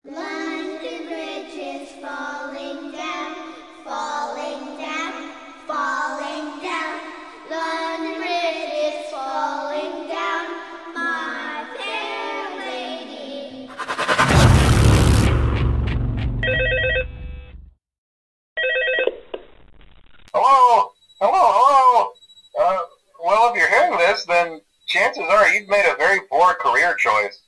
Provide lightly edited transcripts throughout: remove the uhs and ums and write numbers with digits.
London Bridge is falling down, falling down, falling down. London Bridge is falling down, my fair lady. Hello? Hello? Well, if you're hearing this, then chances are you've made a very poor career choice.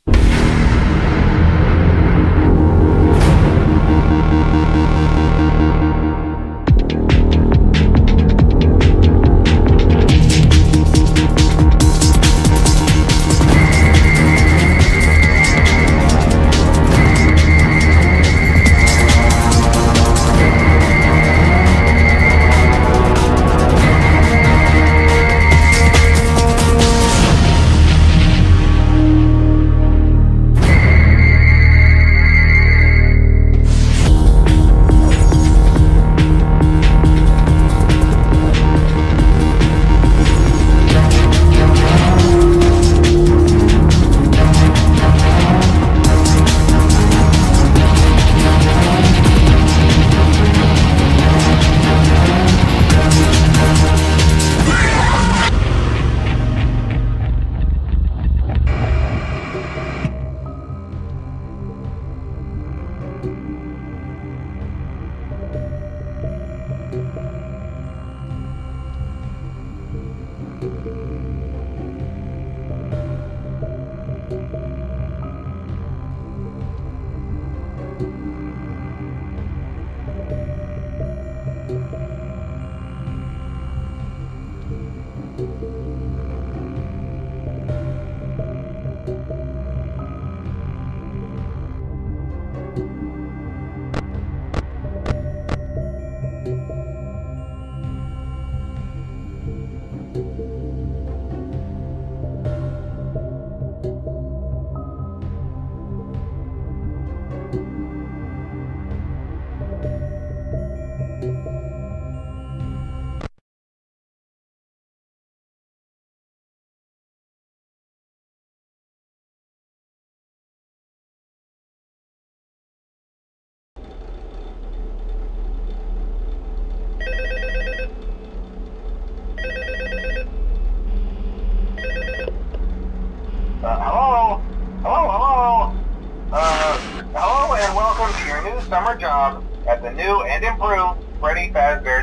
Hello and welcome to your new summer job at the new and improved Freddy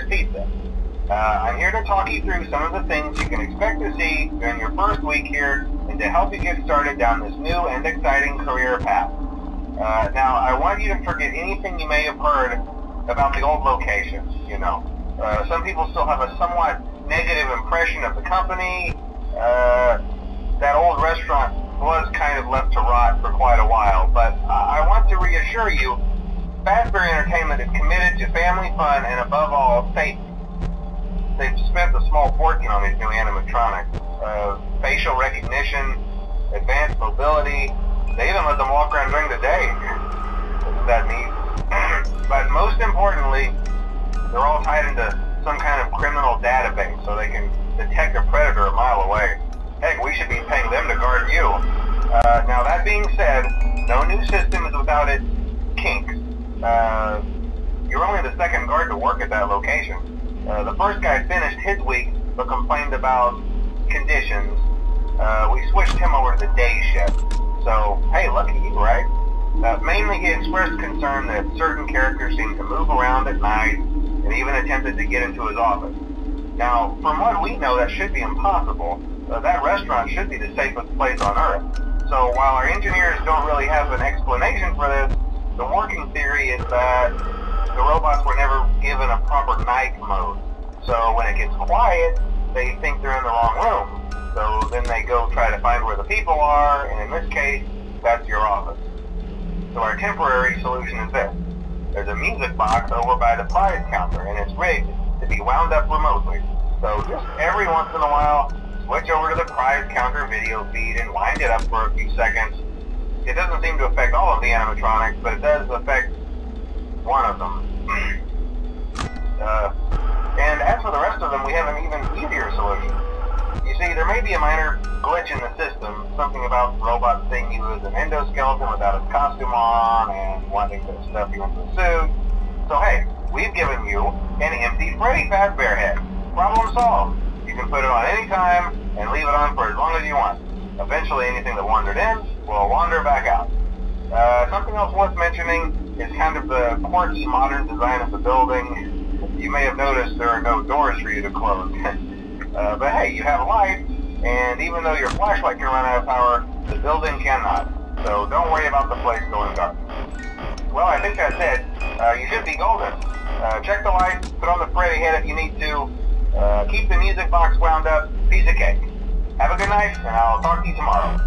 Pizza. I'm here to talk you through some of the things you can expect to see during your first week here and to help you get started down this new and exciting career path. Now, I want you to forget anything you may have heard about the old locations, you know. Some people still have a somewhat negative impression of the company. That old restaurant was kind of left to rot for quite a while, but I want to reassure you, Fazbear Entertainment is committed to family fun and above all, safety. They've spent a small fortune on these new animatronics. Facial recognition, advanced mobility, they even let them walk around during the day. Isn't that neat? But most importantly, they're all tied into some kind of criminal database so they can detect a predator a mile away. Heck, we should be paying them to guard you. Now that being said, no new system is without its kinks. You're only the second guard to work at that location. The first guy finished his week but complained about conditions. We switched him over to the day shift. So, hey, lucky you, right? Mainly he expressed concern that certain characters seemed to move around at night and even attempted to get into his office. Now, from what we know, that should be impossible. That restaurant should be the safest place on Earth. So while our engineers don't really have an explanation for this, the working theory is that the robots were never given a proper night mode. So when it gets quiet, they think they're in the wrong room. So then they go try to find where the people are, and in this case, that's your office. So our temporary solution is this. There's a music box over by the prize counter, and it's rigged to be wound up remotely. So just every once in a while, switch over to the prize counter video feed and wind it up for a few seconds. It doesn't seem to affect all of the animatronics, but it does affect one of them. And as for the rest of them, we have an even easier solution. You See, there may be a minor glitch in the system, something about the robot seeing you as an endoskeleton without his costume on and wanting to stuff you into a suit. So hey, we've given you an empty Freddy Fazbear head. Problem solved. You can put it on any time and leave it on for as long as you want. Eventually anything that wandered in will wander back out. Something else worth mentioning is kind of the quirky modern design of the building. You may have noticed there are no doors for you to close. But hey, you have light, and even though your flashlight can run out of power, the building cannot. So don't worry about the place going dark. Well, I think that's it. You should be golden. Check the lights, put on the Freddy head if you need to. Keep the music box wound up. Piece of cake. Have a good night, and I'll talk to you tomorrow.